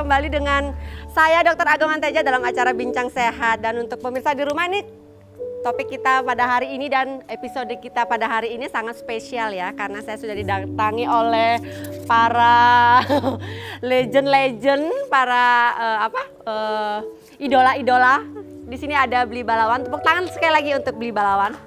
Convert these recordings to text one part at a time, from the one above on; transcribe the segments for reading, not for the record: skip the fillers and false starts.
kembali dengan saya Dr. Agam Manteja dalam acara Bincang Sehat. Dan untuk pemirsa di rumah ini, topik kita pada hari ini dan episode kita pada hari ini sangat spesial ya. Karena saya sudah didatangi oleh para legend-legend, para idola-idola. Di sini ada Bli Balawan. Tepuk tangan sekali lagi untuk Bli Balawan.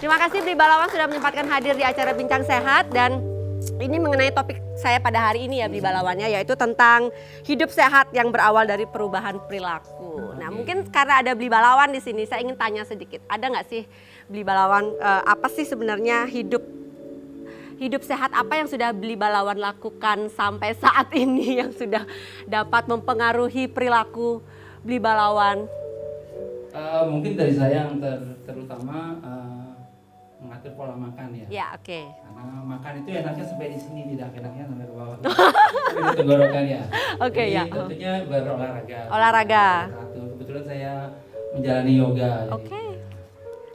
Terima kasih Bli Balawan sudah menyempatkan hadir di acara Bincang Sehat. Dan ini mengenai topik saya pada hari ini ya Bli Balawannya, yaitu tentang hidup sehat yang berawal dari perubahan perilaku. Nah mungkin karena ada Bli Balawan di sini, saya ingin tanya sedikit. Ada nggak sih Bli Balawan, apa sih sebenarnya hidup sehat apa yang sudah Bli Balawan lakukan sampai saat ini yang sudah dapat mempengaruhi perilaku Bli Balawan? Mungkin dari saya yang terutama mengatur pola makan ya. Ya, oke. Karena makan itu enaknya sampai di sini, tidak enaknya sampai ke bawah. Di tenggorokan ya. Oke, ya. Tentunya berolahraga. Olahraga. Kebetulan saya menjalani yoga. Oke.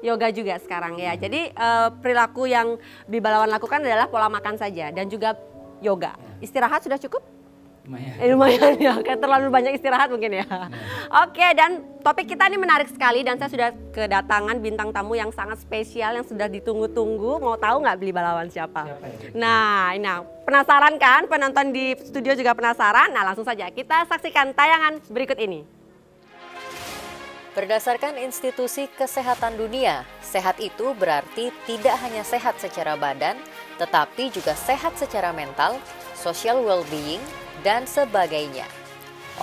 Yoga juga sekarang ya. Jadi perilaku yang Bli Balawan lakukan adalah pola makan saja dan juga yoga. Istirahat sudah cukup? Lumayan ya, kayak terlalu banyak istirahat mungkin ya. Oke, dan topik kita ini menarik sekali dan saya sudah kedatangan bintang tamu yang sangat spesial yang sudah ditunggu-tunggu. Mau tahu nggak Bli Balawan siapa? Nah, penasaran kan? Penonton di studio juga penasaran? Nah, langsung saja kita saksikan tayangan berikut ini. Berdasarkan Institusi Kesehatan Dunia, sehat itu berarti tidak hanya sehat secara badan, tetapi juga sehat secara mental, social well-being, dan sebagainya.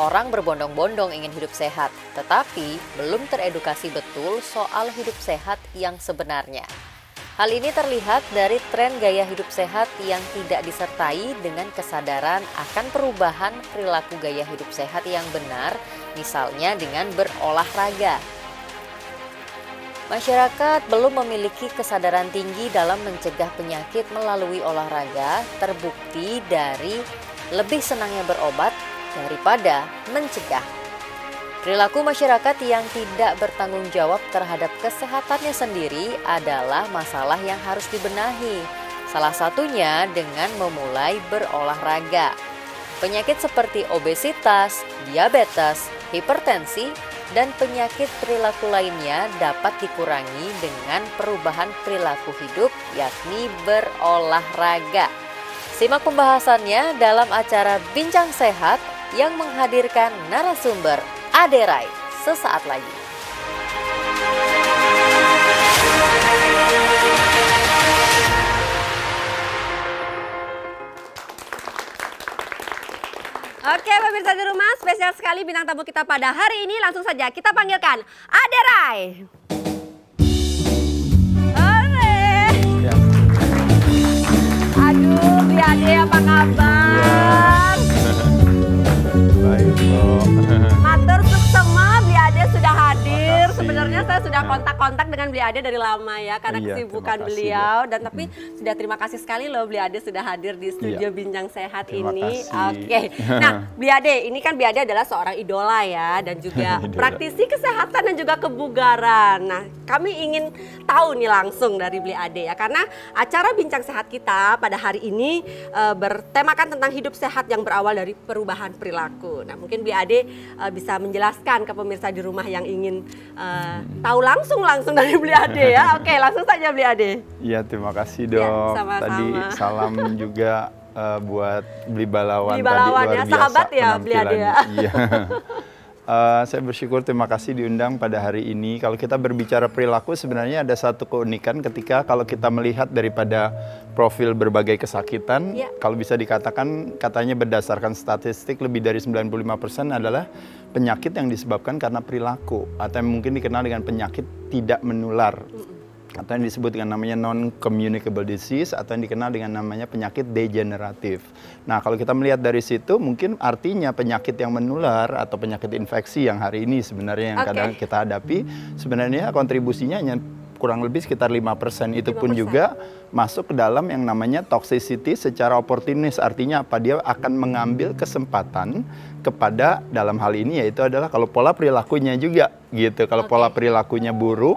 Orang berbondong-bondong ingin hidup sehat, tetapi belum teredukasi betul soal hidup sehat yang sebenarnya. Hal ini terlihat dari tren gaya hidup sehat yang tidak disertai dengan kesadaran akan perubahan perilaku gaya hidup sehat yang benar, misalnya dengan berolahraga. Masyarakat belum memiliki kesadaran tinggi dalam mencegah penyakit melalui olahraga, terbukti dari lebih senangnya berobat daripada mencegah. Perilaku masyarakat yang tidak bertanggung jawab terhadap kesehatannya sendiri adalah masalah yang harus dibenahi. Salah satunya dengan memulai berolahraga. Penyakit seperti obesitas, diabetes, hipertensi, dan penyakit perilaku lainnya dapat dikurangi dengan perubahan perilaku hidup, yakni berolahraga. Simak pembahasannya dalam acara Bincang Sehat yang menghadirkan narasumber Ade Rai sesaat lagi. Oke pemirsa di rumah, spesial sekali bintang tamu kita pada hari ini. Langsung saja kita panggilkan Ade Rai. Aduh, Bli Ade apa kabar? Baik, Bro. Matur suksema, Bli Ade sudah hadir. Sebenarnya saya sudah kontak-kontak dengan Bli Ade dari lama ya, karena kesibukan beliau. Dan tapi sudah terima kasih sekali loh Bli Ade sudah hadir di studio Bincang Sehat ini. Oke. Nah, Bli Ade, ini kan Bli Ade adalah seorang idola ya, dan juga praktisi kesehatan dan juga kebugaran. Nah, kami ingin tahu nih langsung dari Bli Ade ya, karena acara Bincang Sehat kita pada hari ini bertemakan tentang hidup sehat yang berawal dari perubahan perilaku. Nah, mungkin Bli Ade bisa menjelaskan ke pemirsa di rumah yang ingin tahu langsung dari Bli Ade ya. Oke, langsung saja Bli Ade. Iya, terima kasih Dok. Ya, sama-sama. Tadi salam juga buat Bli Balawan. Bli Balawan tadi ya, luar biasa sahabat ya Bli Ade ya. Iya. Saya bersyukur, terima kasih diundang pada hari ini. Kalau kita berbicara perilaku, sebenarnya ada satu keunikan ketika kalau kita melihat daripada profil berbagai kesakitan, kalau bisa dikatakan katanya berdasarkan statistik lebih dari 95% adalah penyakit yang disebabkan karena perilaku atau yang mungkin dikenal dengan penyakit tidak menular. Atau yang disebut dengan namanya non-communicable disease, atau yang dikenal dengan namanya penyakit degeneratif. Nah, kalau kita melihat dari situ, mungkin artinya penyakit yang menular atau penyakit infeksi yang hari ini sebenarnya yang kadang kita hadapi, sebenarnya kontribusinya hanya kurang lebih sekitar 5%. Itu pun juga masuk ke dalam yang namanya toxicity secara oportunis. Artinya apa? Dia akan mengambil kesempatan kepada dalam hal ini, yaitu adalah kalau pola perilakunya juga gitu. Kalau pola perilakunya buruk,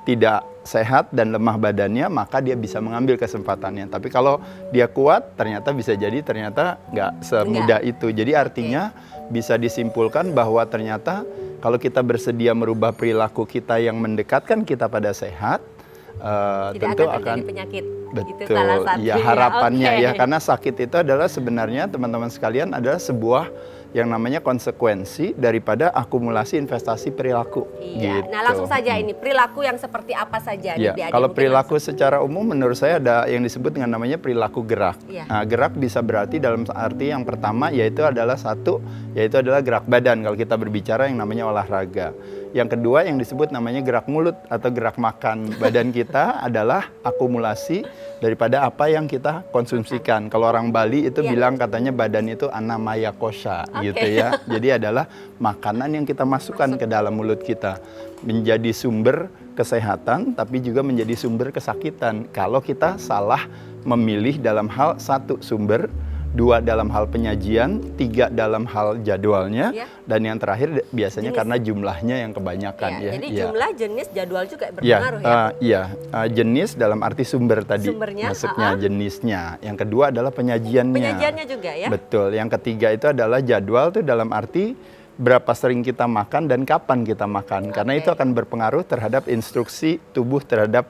tidak sehat dan lemah badannya, maka dia bisa mengambil kesempatannya. Tapi kalau dia kuat, ternyata bisa jadi ternyata nggak semudah itu. Jadi artinya bisa disimpulkan bahwa ternyata kalau kita bersedia merubah perilaku kita yang mendekatkan kita pada sehat, tidak tentu akan penyakit. Betul, gitu salah satu ya harapannya okay. ya, karena sakit itu adalah sebenarnya teman-teman sekalian adalah sebuah yang namanya konsekuensi daripada akumulasi investasi perilaku. Iya. Gitu. Nah langsung saja ini perilaku yang seperti apa saja Ya, nih, kalau perilaku secara umum menurut saya ada yang disebut dengan namanya perilaku gerak. Ya. Nah, gerak bisa berarti dalam arti yang pertama yaitu adalah gerak badan kalau kita berbicara yang namanya olahraga. Yang kedua yang disebut namanya gerak mulut atau gerak makan. Badan kita adalah akumulasi daripada apa yang kita konsumsikan. Kalau orang Bali itu bilang katanya badan itu anamaya kosha gitu ya. Jadi adalah makanan yang kita masukkan ke dalam mulut kita. Menjadi sumber kesehatan tapi juga menjadi sumber kesakitan. Kalau kita salah memilih dalam hal satu sumber, 2 dalam hal penyajian, 3 dalam hal jadwalnya, dan yang terakhir biasanya jenis. Karena jumlahnya yang kebanyakan. Jadi jumlah, jenis, jadwal juga berpengaruh jenis dalam arti sumber tadi, masuknya jenisnya. Yang kedua adalah penyajiannya. Penyajiannya juga ya. Betul. Yang ketiga itu adalah jadwal tuh dalam arti berapa sering kita makan dan kapan kita makan. Karena itu akan berpengaruh terhadap instruksi tubuh terhadap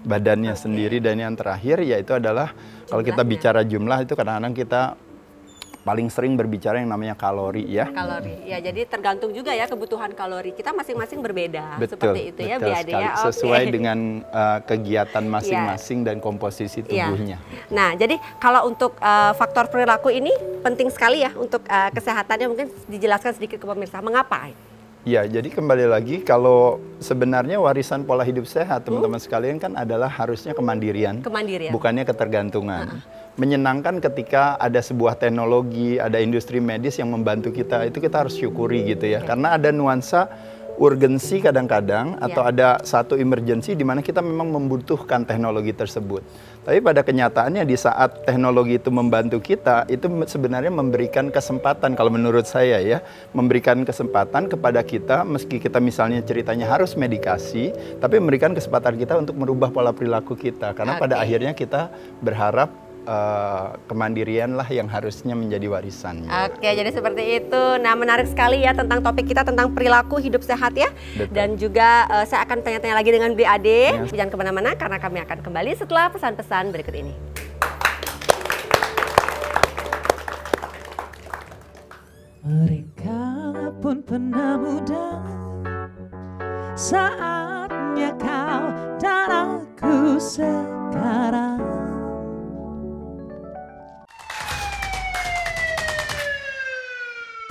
badannya sendiri. Dan yang terakhir yaitu adalah kalau kita bicara jumlah itu kadang-kadang kita paling sering berbicara yang namanya kalori ya. Kalori, ya jadi tergantung juga ya kebutuhan kalori kita masing-masing berbeda. Betul, seperti itu ya Biade ya. Sesuai dengan kegiatan masing-masing dan komposisi tubuhnya. Nah jadi kalau untuk faktor perilaku ini penting sekali ya untuk kesehatannya, mungkin dijelaskan sedikit ke pemirsa mengapa? Ya, jadi kembali lagi kalau sebenarnya warisan pola hidup sehat teman-teman sekalian kan adalah harusnya kemandirian. Bukannya ketergantungan. Menyenangkan ketika ada sebuah teknologi, ada industri medis yang membantu kita, itu kita harus syukuri gitu ya. Karena ada nuansa urgensi kadang-kadang atau ada satu emergency di mana kita memang membutuhkan teknologi tersebut. Tapi pada kenyataannya di saat teknologi itu membantu kita, itu sebenarnya memberikan kesempatan kalau menurut saya ya, memberikan kesempatan kepada kita meski kita misalnya ceritanya harus medikasi, tapi memberikan kesempatan kita untuk merubah pola perilaku kita. Karena pada akhirnya kita berharap kemandirian lah yang harusnya menjadi warisannya. Oke, jadi seperti itu. Nah, menarik sekali ya tentang topik kita tentang perilaku hidup sehat ya. Betul. Dan juga saya akan tanya-tanya lagi dengan Bli Ade. Jangan kemana-mana karena kami akan kembali setelah pesan-pesan berikut ini. Mereka pun pernah muda, saatnya kau dan aku sekarang.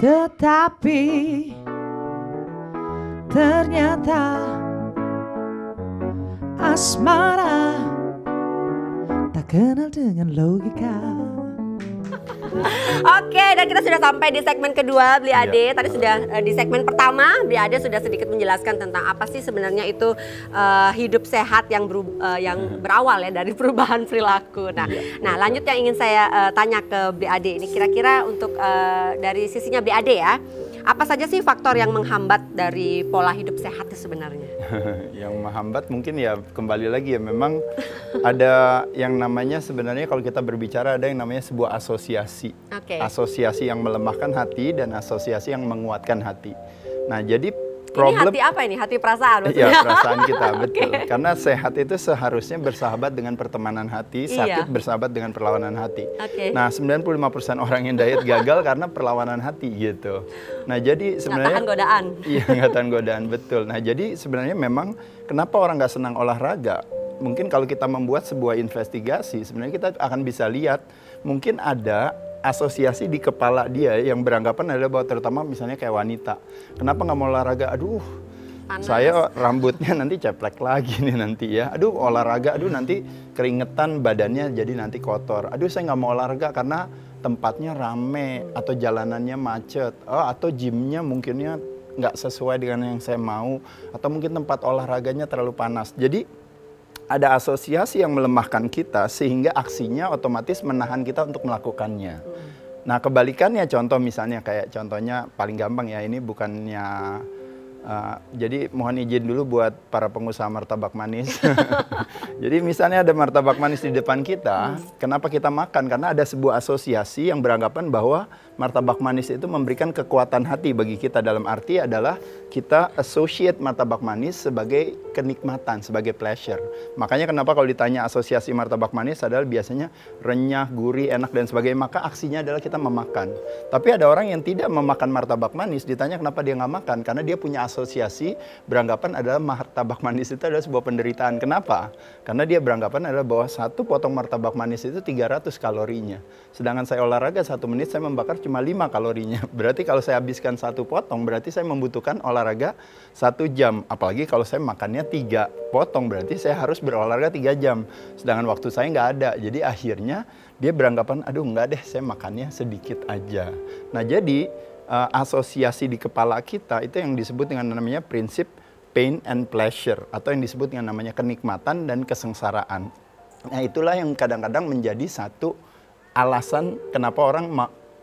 Tetapi ternyata asmara tak kenal dengan logika. Oke, dan kita sudah sampai di segmen kedua, Bli Ade. Tadi sudah di segmen pertama, Bli Ade sudah sedikit menjelaskan tentang apa sih sebenarnya itu hidup sehat yang berawal ya dari perubahan perilaku. Nah, lanjut yang ingin saya tanya ke Bli Ade ini, kira-kira untuk dari sisinya Bli Ade ya, apa saja sih faktor yang menghambat dari pola hidup sehat itu sebenarnya? Yang menghambat mungkin ya kembali lagi ya, memang ada yang namanya sebenarnya kalau kita berbicara ada yang namanya sebuah asosiasi. Asosiasi yang melemahkan hati dan asosiasi yang menguatkan hati. Nah, jadi problem, ini hati apa ini? Hati perasaan? Iya, perasaan kita, betul. Karena sehat itu seharusnya bersahabat dengan pertemanan hati, sakit bersahabat dengan perlawanan hati. Nah, 95% orang yang diet gagal karena perlawanan hati gitu. Nah, jadi sebenarnya nggak tahan godaan. Iya, nggak tahan godaan, betul. Nah, jadi sebenarnya memang kenapa orang nggak senang olahraga? Mungkin kalau kita membuat sebuah investigasi, sebenarnya kita akan bisa lihat mungkin ada asosiasi di kepala dia yang beranggapan adalah bahwa terutama misalnya kayak wanita. Kenapa nggak mau olahraga? Aduh, panas. Saya rambutnya nanti ceplek lagi nih nanti ya. Aduh, olahraga, aduh nanti keringetan badannya jadi nanti kotor. Aduh, saya nggak mau olahraga karena tempatnya rame atau jalanannya macet. Atau gymnya mungkinnya nggak sesuai dengan yang saya mau. Atau mungkin tempat olahraganya terlalu panas. Jadi ada asosiasi yang melemahkan kita sehingga aksinya otomatis menahan kita untuk melakukannya. Nah, kebalikannya contoh misalnya kayak contohnya paling gampang ya, ini bukannya Jadi mohon izin dulu buat para pengusaha martabak manis. Jadi misalnya ada martabak manis di depan kita, kenapa kita makan? Karena ada sebuah asosiasi yang beranggapan bahwa martabak manis itu memberikan kekuatan hati bagi kita, dalam arti adalah kita associate martabak manis sebagai kenikmatan, sebagai pleasure. Makanya kenapa kalau ditanya asosiasi martabak manis adalah biasanya renyah, gurih, enak dan sebagainya, maka aksinya adalah kita memakan. Tapi ada orang yang tidak memakan martabak manis, ditanya kenapa dia nggak makan, karena dia punya asosiasi beranggapan adalah martabak manis itu adalah sebuah penderitaan. Kenapa? Karena dia beranggapan adalah bahwa satu potong martabak manis itu 300 kalorinya. Sedangkan saya olahraga 1 menit saya membakar cuma 5 kalorinya. Berarti kalau saya habiskan 1 potong berarti saya membutuhkan olahraga 1 jam. Apalagi kalau saya makannya 3 potong berarti saya harus berolahraga 3 jam. Sedangkan waktu saya nggak ada. Jadi akhirnya dia beranggapan aduh nggak deh saya makannya sedikit aja. Nah jadi asosiasi di kepala kita itu yang disebut dengan namanya prinsip pain and pleasure, atau yang disebut dengan namanya kenikmatan dan kesengsaraan. Nah itulah yang kadang-kadang menjadi satu alasan kenapa orang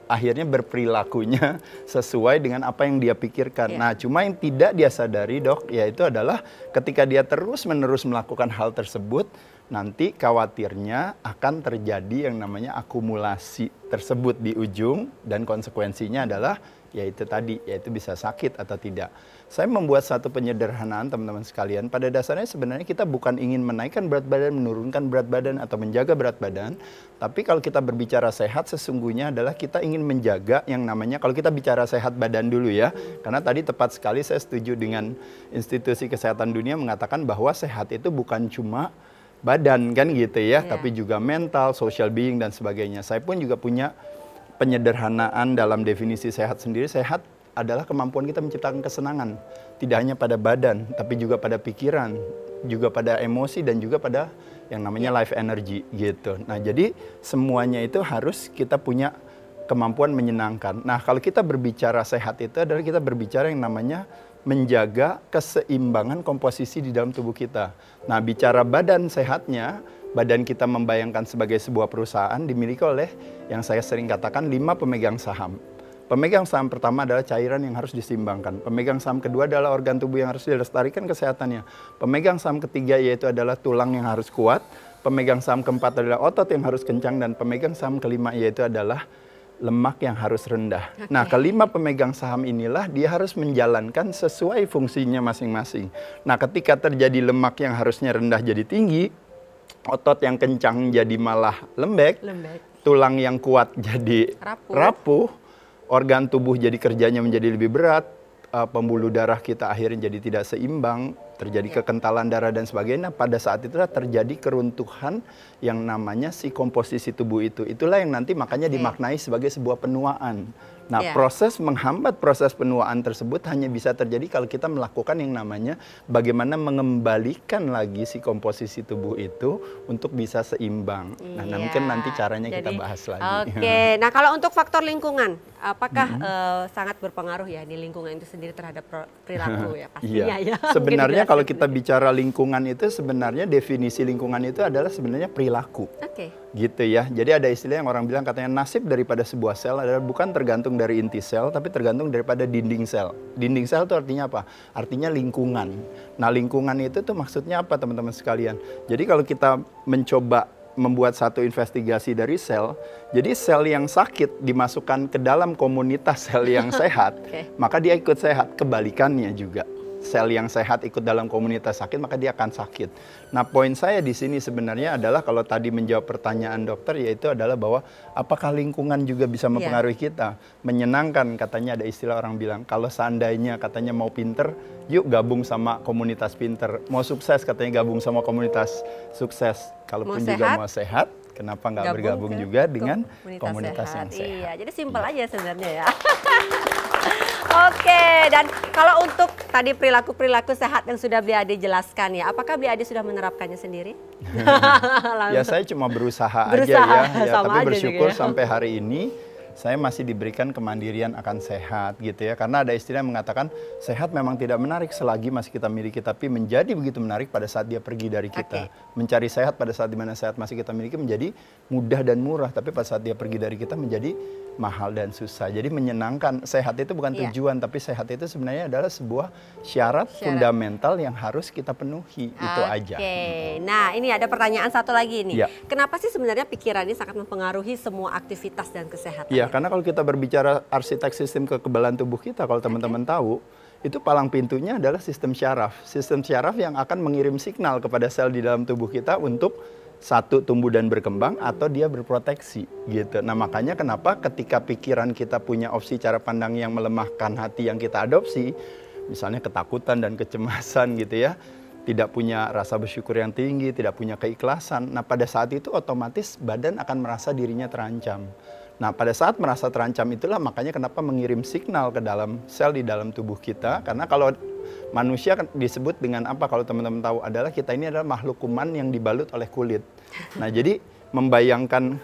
akhirnya berperilakunya sesuai dengan apa yang dia pikirkan. Nah cuma yang tidak dia sadari dok, yaitu adalah ketika dia terus-menerus melakukan hal tersebut, nanti khawatirnya akan terjadi yang namanya akumulasi tersebut di ujung, dan konsekuensinya adalah yaitu tadi, yaitu bisa sakit atau tidak. Saya membuat satu penyederhanaan teman-teman sekalian. Pada dasarnya sebenarnya kita bukan ingin menaikkan berat badan, menurunkan berat badan, atau menjaga berat badan. Tapi kalau kita berbicara sehat, sesungguhnya adalah kita ingin menjaga yang namanya, kalau kita bicara sehat badan dulu ya. Karena tadi tepat sekali saya setuju dengan Institusi Kesehatan Dunia mengatakan bahwa sehat itu bukan cuma badan kan gitu ya, tapi juga mental, social being dan sebagainya. Saya pun juga punya penyederhanaan dalam definisi sehat sendiri. Sehat adalah kemampuan kita menciptakan kesenangan, tidak hanya pada badan, tapi juga pada pikiran, juga pada emosi, dan juga pada yang namanya life energy gitu. Nah jadi semuanya itu harus kita punya kemampuan menyenangkan. Nah kalau kita berbicara sehat itu adalah kita berbicara yang namanya menjaga keseimbangan komposisi di dalam tubuh kita. Nah bicara badan sehatnya, badan kita membayangkan sebagai sebuah perusahaan dimiliki oleh yang saya sering katakan 5 pemegang saham. Pemegang saham pertama adalah cairan yang harus diseimbangkan. Pemegang saham kedua adalah organ tubuh yang harus dilestarikan kesehatannya. Pemegang saham ketiga yaitu adalah tulang yang harus kuat. Pemegang saham keempat adalah otot yang harus kencang. Dan pemegang saham kelima yaitu adalah lemak yang harus rendah. Nah, kelima pemegang saham inilah dia harus menjalankan sesuai fungsinya masing-masing. Nah, ketika terjadi lemak yang harusnya rendah jadi tinggi, otot yang kencang jadi malah lembek. Tulang yang kuat jadi rapuh, organ tubuh jadi kerjanya menjadi lebih berat, pembuluh darah kita akhirnya jadi tidak seimbang, terjadi kekentalan darah dan sebagainya. Pada saat itulah terjadi keruntuhan yang namanya si komposisi tubuh itu. Itulah yang nanti makanya dimaknai sebagai sebuah penuaan. Nah, proses menghambat proses penuaan tersebut hanya bisa terjadi kalau kita melakukan yang namanya bagaimana mengembalikan lagi si komposisi tubuh itu untuk bisa seimbang. Nah, mungkin nanti caranya kita bahas lagi. Oke, nah kalau untuk faktor lingkungan, apakah sangat berpengaruh ya di lingkungan itu sendiri terhadap perilaku ya pastinya ya? Sebenarnya kalau kita bicara lingkungan itu sebenarnya definisi lingkungan itu adalah sebenarnya perilaku. Gitu ya. Jadi ada istilah yang orang bilang katanya nasib daripada sebuah sel adalah bukan tergantung dari inti sel, tapi tergantung daripada dinding sel. Dinding sel itu artinya apa? Artinya lingkungan. Nah lingkungan itu tuh maksudnya apa teman-teman sekalian? Jadi kalau kita mencoba membuat satu investigasi dari sel, jadi sel yang sakit dimasukkan ke dalam komunitas sel yang sehat, maka dia ikut sehat. Kebalikannya juga. Sel yang sehat ikut dalam komunitas sakit, maka dia akan sakit. Nah, poin saya di sini sebenarnya adalah kalau tadi menjawab pertanyaan dokter, yaitu adalah bahwa apakah lingkungan juga bisa mempengaruhi kita? Menyenangkan, katanya ada istilah orang bilang, kalau seandainya katanya mau pinter, yuk gabung sama komunitas pinter. Mau sukses, katanya gabung sama komunitas sukses. Kalaupun juga mau sehat, kenapa nggak bergabung juga dengan komunitas yang sehat? Iya, jadi simpel aja sebenarnya ya. Oke, dan kalau untuk tadi perilaku-perilaku sehat yang sudah Bli Ade jelaskan ya, apakah Bli Ade sudah menerapkannya sendiri? Ya saya cuma berusaha aja ya, tapi bersyukur sampai hari ini saya masih diberikan kemandirian akan sehat gitu ya. Karena ada istilah yang mengatakan sehat memang tidak menarik selagi masih kita miliki, tapi menjadi begitu menarik pada saat dia pergi dari kita. Mencari sehat pada saat dimana sehat masih kita miliki menjadi mudah dan murah, tapi pada saat dia pergi dari kita menjadi mahal dan susah. Jadi menyenangkan. Sehat itu bukan tujuan, tapi sehat itu sebenarnya adalah sebuah syarat fundamental yang harus kita penuhi. Itu aja. Nah, ini ada pertanyaan satu lagi nih. Kenapa sih sebenarnya pikiran ini sangat mempengaruhi semua aktivitas dan kesehatan? Iya, karena kalau kita berbicara arsitek sistem kekebalan tubuh kita, kalau teman-teman tahu, itu palang pintunya adalah sistem syaraf. Sistem syaraf yang akan mengirim signal kepada sel di dalam tubuh kita untuk satu, tumbuh dan berkembang, atau dia berproteksi gitu. Nah, makanya kenapa ketika pikiran kita punya opsi cara pandang yang melemahkan hati yang kita adopsi, misalnya ketakutan dan kecemasan gitu ya, tidak punya rasa bersyukur yang tinggi, tidak punya keikhlasan. Nah, pada saat itu otomatis badan akan merasa dirinya terancam. Nah, pada saat merasa terancam itulah makanya kenapa mengirim signal ke dalam sel di dalam tubuh kita. Karena kalau manusia disebut dengan apa, kalau teman-teman tahu, adalah kita ini adalah makhluk kuman yang dibalut oleh kulit. Nah, jadi membayangkan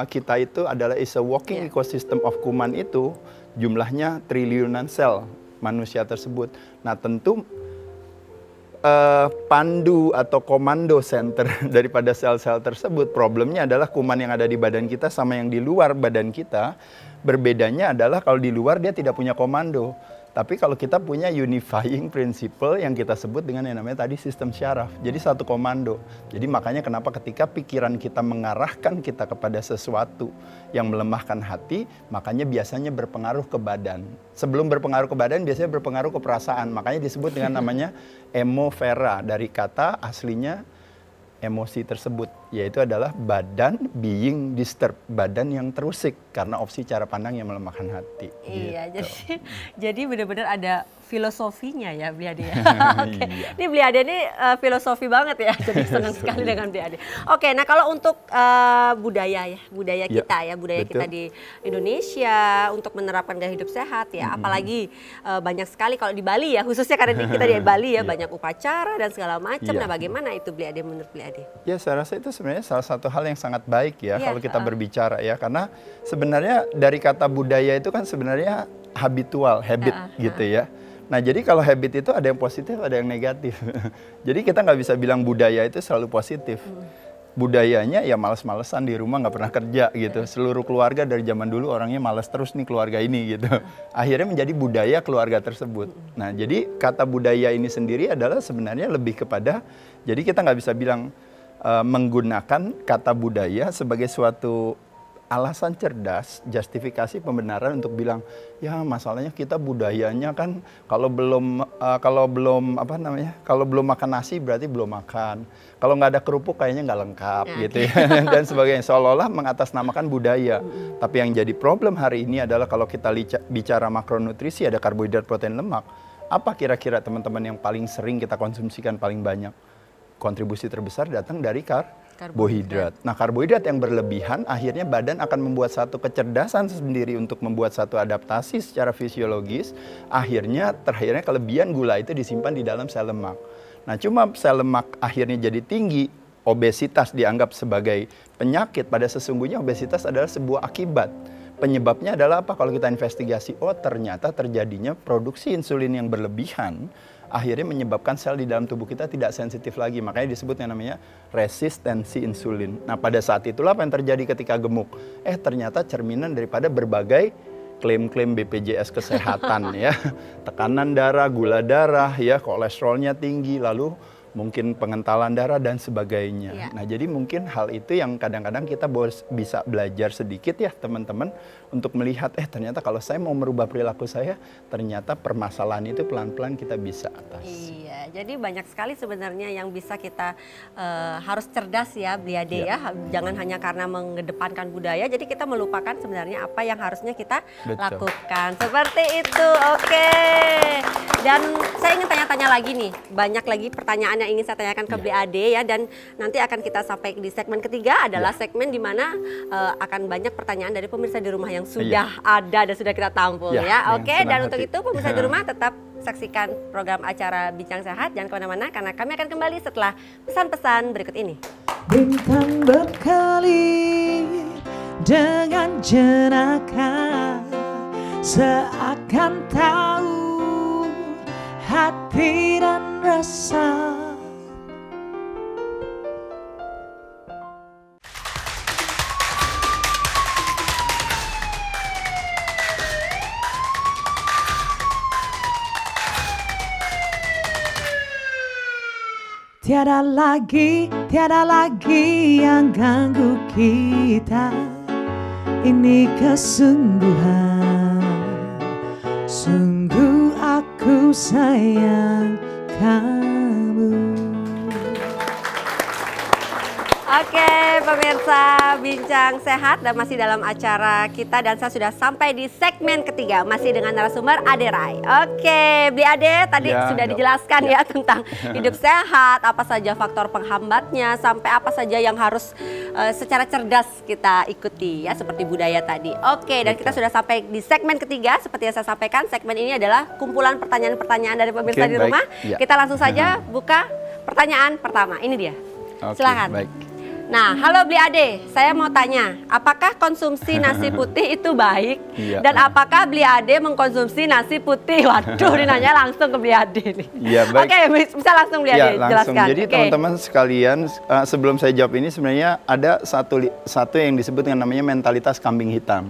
kita itu adalah is a walking ecosystem of kuman itu, jumlahnya triliunan sel manusia tersebut. Nah, tentu pandu atau komando center daripada sel-sel tersebut, problemnya adalah kuman yang ada di badan kita sama yang di luar badan kita. Berbedanya adalah kalau di luar dia tidak punya komando, tapi kalau kita punya unifying principle yang kita sebut dengan yang namanya tadi sistem syaraf. Jadi satu komando. Jadi makanya kenapa ketika pikiran kita mengarahkan kita kepada sesuatu yang melemahkan hati, makanya biasanya berpengaruh ke badan. Sebelum berpengaruh ke badan, biasanya berpengaruh ke perasaan. Makanya disebut dengan namanya emovera, dari kata aslinya emosi tersebut, yaitu adalah badan being disturbed, badan yang terusik karena opsi cara pandang yang melemahkan hati. Iya, gitu. jadi benar-benar ada filosofinya ya Bli Ade. Ini Bli Ade ini filosofi banget ya, jadi senang sekali dengan Bli Ade. Oke, nah kalau untuk budaya kita di Indonesia untuk menerapkan gaya hidup sehat ya, apalagi banyak sekali kalau di Bali ya, khususnya karena kita di Bali ya, banyak upacara dan segala macam. Nah, bagaimana itu Bli Ade menurut Bli Ade? Ya, saya rasa itu sebenarnya salah satu hal yang sangat baik ya kalau kita berbicara ya, karena sebenarnya dari kata budaya itu kan sebenarnya habitual, habit gitu ya. Nah, jadi kalau habit itu ada yang positif, ada yang negatif. Jadi kita nggak bisa bilang budaya itu selalu positif. Budayanya ya males-malesan di rumah, nggak pernah kerja gitu. Seluruh keluarga dari zaman dulu orangnya males terus nih keluarga ini gitu. Akhirnya menjadi budaya keluarga tersebut. Nah, jadi kata budaya ini sendiri adalah sebenarnya lebih kepada, jadi kita nggak bisa bilang menggunakan kata budaya sebagai suatu alasan cerdas, justifikasi pembenaran untuk bilang, ya masalahnya kita budayanya kan kalau belum makan nasi berarti belum makan. Kalau nggak ada kerupuk kayaknya nggak lengkap gitu ya, dan sebagainya. Seolah-olah mengatasnamakan budaya. Tapi yang jadi problem hari ini adalah kalau kita bicara makronutrisi, ada karbohidrat, protein, lemak. Apa kira-kira teman-teman yang paling sering kita konsumsikan paling banyak? Kontribusi terbesar datang dari karbohidrat. Nah, karbohidrat yang berlebihan akhirnya badan akan membuat satu kecerdasan sendiri untuk membuat satu adaptasi secara fisiologis. Akhirnya kelebihan gula itu disimpan di dalam sel lemak. Nah, cuma sel lemak akhirnya jadi tinggi, obesitas dianggap sebagai penyakit. Pada sesungguhnya obesitas adalah sebuah akibat. Penyebabnya adalah apa? Kalau kita investigasi, oh ternyata terjadinya produksi insulin yang berlebihan, akhirnya menyebabkan sel di dalam tubuh kita tidak sensitif lagi. Makanya disebut yang namanya resistensi insulin. Nah, pada saat itulah apa yang terjadi ketika gemuk? Ternyata cerminan daripada berbagai klaim-klaim BPJS kesehatan ya. Tekanan darah, gula darah ya, kolesterolnya tinggi, lalu mungkin pengentalan darah dan sebagainya. Nah, jadi mungkin hal itu yang kadang-kadang kita bisa belajar sedikit ya teman-teman untuk melihat ternyata kalau saya mau merubah perilaku saya, ternyata permasalahan itu pelan-pelan kita bisa atasi. Iya, jadi banyak sekali sebenarnya yang bisa kita harus cerdas ya Bli Ade ya. Jangan hanya karena mengedepankan budaya, jadi kita melupakan sebenarnya apa yang harusnya kita lakukan. Seperti itu, oke. Dan saya ingin tanya-tanya lagi nih, banyak lagi pertanyaan yang ingin saya tanyakan ke Bli Ade ya, dan nanti akan kita sampai di segmen ketiga adalah segmen di mana akan banyak pertanyaan dari pemirsa di rumah yang sudah ada dan sudah kita tampung ya. Oke, dan untuk itu pemirsa di rumah tetap saksikan program acara Bincang Sehat, jangan kemana-mana karena kami akan kembali setelah pesan-pesan berikut ini. Bintang berkelip dengan jenaka, seakan tahu hati dan rasa. Tiada lagi yang ganggu kita. Ini kesungguhan, sungguh aku sayang kamu. Oke, pemirsa Bincang Sehat dan masih dalam acara kita, dan saya sudah sampai di segmen ketiga masih dengan narasumber Ade Rai. Oke, Bli Ade tadi sudah dijelaskan ya tentang hidup sehat, apa saja faktor penghambatnya, sampai apa saja yang harus secara cerdas kita ikuti ya, seperti budaya tadi. Oke, dan kita sudah sampai di segmen ketiga. Seperti yang saya sampaikan, segmen ini adalah kumpulan pertanyaan-pertanyaan dari pemirsa di rumah. Kita langsung saja buka pertanyaan pertama. Ini dia. Silakan. Baik. Nah, halo Bli Ade, saya mau tanya, apakah konsumsi nasi putih itu baik? Dan apakah Bli Ade mengkonsumsi nasi putih? Waduh, ini nanya langsung ke Bli Ade nih. Iya, baik. Oke, bisa langsung Bli Ade jelaskan. Jadi teman-teman sekalian, sebelum saya jawab ini sebenarnya ada satu yang disebut dengan namanya mentalitas kambing hitam.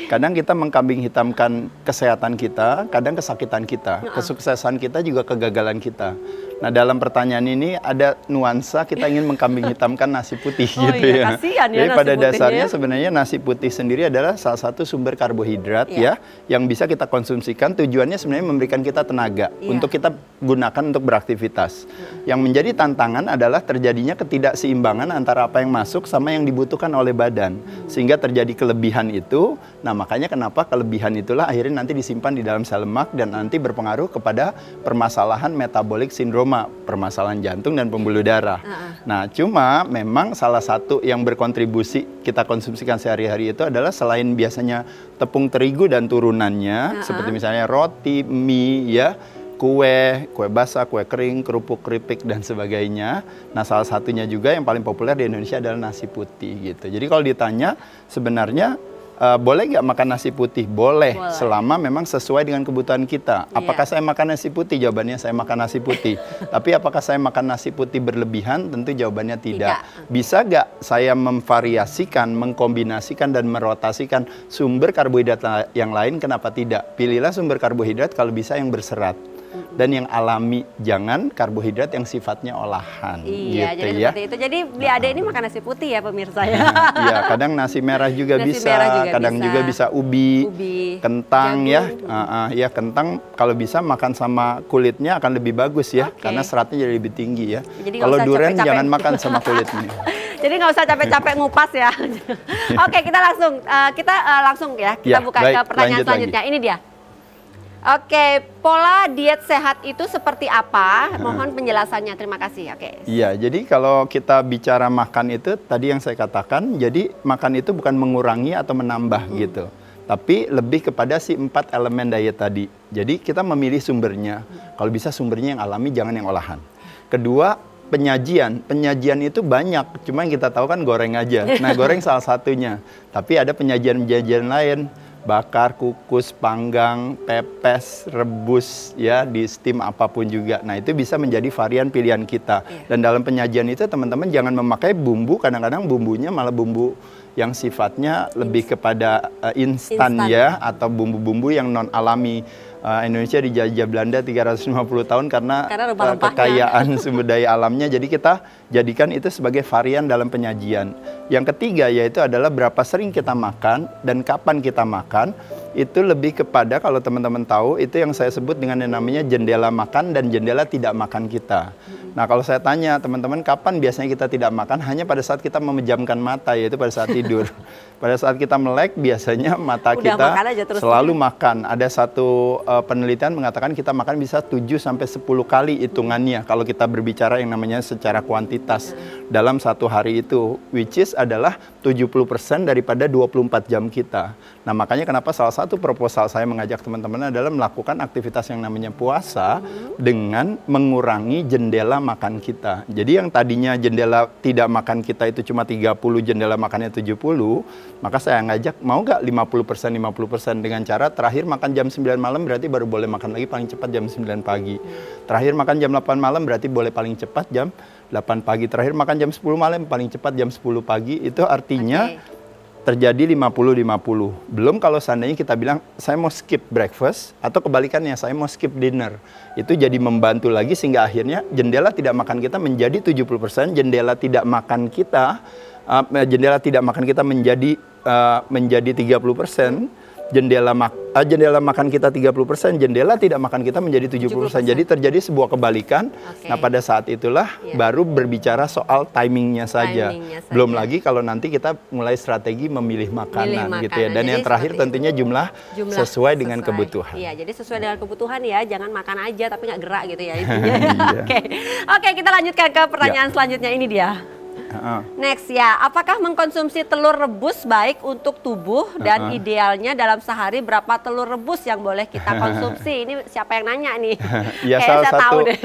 Kadang kita mengkambing hitamkan kesehatan kita, kadang kesakitan kita, kesuksesan kita juga kegagalan kita. Nah, dalam pertanyaan ini ada nuansa kita ingin mengkambing hitamkan nasi putih gitu ya. Jadi pada dasarnya sebenarnya nasi putih sendiri adalah salah satu sumber karbohidrat ya yang bisa kita konsumsikan. Tujuannya sebenarnya memberikan kita tenaga untuk kita gunakan untuk beraktivitas. Yang menjadi tantangan adalah terjadinya ketidakseimbangan antara apa yang masuk sama yang dibutuhkan oleh badan, sehingga terjadi kelebihan itu. Nah, makanya kenapa kelebihan itulah akhirnya nanti disimpan di dalam sel lemak dan nanti berpengaruh kepada permasalahan metabolik sindrom, permasalahan jantung dan pembuluh darah. Nah, cuma memang salah satu yang berkontribusi kita konsumsikan sehari-hari itu adalah selain biasanya tepung terigu dan turunannya, seperti misalnya roti, mie, ya, kue basah, kue kering, kerupuk, keripik, dan sebagainya. Nah, salah satunya juga yang paling populer di Indonesia adalah nasi putih gitu. Jadi kalau ditanya sebenarnya boleh nggak makan nasi putih? Boleh, selama memang sesuai dengan kebutuhan kita. Apakah saya makan nasi putih? Jawabannya saya makan nasi putih. Tapi apakah saya makan nasi putih berlebihan? Tentu jawabannya tidak. Bisa nggak saya memvariasikan, mengkombinasikan, dan merotasikan sumber karbohidrat yang lain? Kenapa tidak? Pilihlah sumber karbohidrat kalau bisa yang berserat dan yang alami, jangan karbohidrat yang sifatnya olahan. Iya, gitu jadi ya. seperti itu. Jadi Bli Ade ini makan nasi putih ya pemirsa ya. Iya, kadang nasi merah juga bisa, kadang juga bisa ubi, kentang jagung. Ya kentang kalau bisa makan sama kulitnya akan lebih bagus ya, karena seratnya jadi lebih tinggi ya. Kalau durian jangan makan sama kulitnya. Jadi nggak usah capek-capek ngupas ya. Oke, kita langsung ya, kita buka ke pertanyaan selanjutnya. Ini dia. Oke, pola diet sehat itu seperti apa? Mohon penjelasannya, terima kasih. Iya, jadi kalau kita bicara makan itu, tadi yang saya katakan, jadi makan itu bukan mengurangi atau menambah gitu. Tapi lebih kepada si 4 elemen diet tadi. Jadi kita memilih sumbernya. Kalau bisa sumbernya yang alami, jangan yang olahan. Kedua, penyajian itu banyak. Cuma yang kita tahu kan goreng aja. Nah, goreng salah satunya. Tapi ada penyajian lain. Bakar, kukus, panggang, pepes, rebus, ya, di steam apapun juga. Nah, itu bisa menjadi varian pilihan kita. Dan dalam penyajian itu teman-teman jangan memakai bumbu, kadang-kadang bumbunya malah bumbu yang sifatnya lebih kepada instan ya, atau bumbu-bumbu yang non alami. Indonesia dijajah Belanda 350 tahun karena kekayaan sumber daya alamnya. Jadi kita jadikan itu sebagai varian dalam penyajian. Yang ketiga yaitu adalah berapa sering kita makan dan kapan kita makan. Itu lebih kepada, kalau teman-teman tahu, itu yang saya sebut dengan yang namanya jendela makan dan jendela tidak makan kita. Nah, kalau saya tanya teman-teman, kapan biasanya kita tidak makan? Hanya pada saat kita memejamkan mata, yaitu pada saat tidur. Pada saat kita melek, biasanya mata kita selalu makan. Ada satu penelitian mengatakan kita makan bisa 7-10 kali hitungannya kalau kita berbicara yang namanya secara kuantitas dalam satu hari itu, which is adalah 70% daripada 24 jam kita. Nah, makanya kenapa salah satu proposal saya mengajak teman-teman adalah melakukan aktivitas yang namanya puasa dengan mengurangi jendela makan kita. Jadi yang tadinya jendela tidak makan kita itu cuma 30, jendela makannya 70, maka saya ngajak mau nggak 50% dengan cara terakhir makan jam 9 malam berarti baru boleh makan lagi paling cepat jam 9 pagi. Terakhir makan jam 8 malam berarti boleh paling cepat jam 8 pagi. Terakhir makan jam 10 malam paling cepat jam 10 pagi. Itu artinya terjadi 50-50. Belum kalau seandainya kita bilang saya mau skip breakfast atau kebalikannya saya mau skip dinner. Itu jadi membantu lagi sehingga akhirnya jendela tidak makan kita menjadi 70%, jendela tidak makan kita menjadi 30%, jendela makan kita 30%, jendela tidak makan kita menjadi 70%. Jadi terjadi sebuah kebalikan. Nah, pada saat itulah baru berbicara soal timingnya saja. Belum lagi kalau nanti kita mulai strategi memilih makanan gitu ya. Dan jadi yang terakhir tentunya jumlah sesuai dengan kebutuhan. Iya, jadi sesuai dengan kebutuhan ya, jangan makan aja tapi nggak gerak gitu ya intinya. Oke, kita lanjutkan ke pertanyaan selanjutnya, ini dia. Next ya, apakah mengkonsumsi telur rebus baik untuk tubuh dan idealnya dalam sehari berapa telur rebus yang boleh kita konsumsi? Ini siapa yang nanya nih?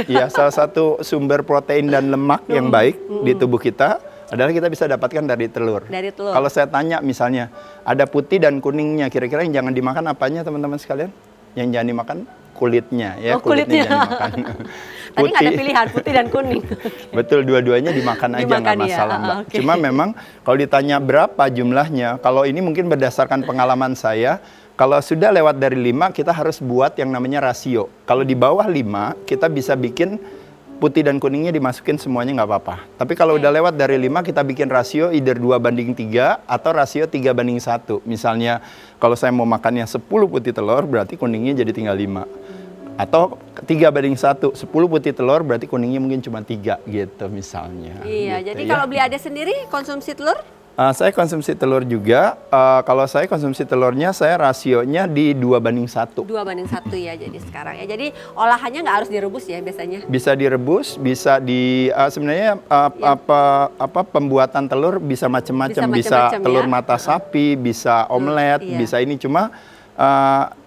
Ya, salah satu sumber protein dan lemak yang baik di tubuh kita adalah kita bisa dapatkan dari telur. Kalau saya tanya misalnya, ada putih dan kuningnya, kira-kira yang jangan dimakan apanya teman-teman sekalian? Yang jangan dimakan kulitnya ya, kulitnya jangan dimakan. Tadi nggak ada pilihan putih dan kuning. Betul, dua-duanya dimakan aja nggak masalah Mbak. Cuma memang kalau ditanya berapa jumlahnya, kalau ini mungkin berdasarkan pengalaman saya, kalau sudah lewat dari 5 kita harus buat yang namanya rasio. Kalau di bawah 5 kita bisa bikin putih dan kuningnya dimasukin semuanya nggak apa-apa. Tapi kalau udah lewat dari 5 kita bikin rasio either 2:3 atau rasio 3:1. Misalnya kalau saya mau makannya 10 putih telur berarti kuningnya jadi tinggal 5. Atau 3:1, 10 putih telur berarti kuningnya mungkin cuma 3 gitu misalnya. Iya, gitu, jadi kalau beli Ade sendiri konsumsi telur? Saya konsumsi telur juga. Kalau saya konsumsi telurnya, saya rasionya di 2:1. 2:1 ya, jadi sekarang ya. Jadi olahannya nggak harus direbus ya biasanya? Bisa direbus, bisa sebenarnya pembuatan telur bisa macam-macam. Bisa telur mata sapi, bisa omelet, bisa ini. Cuma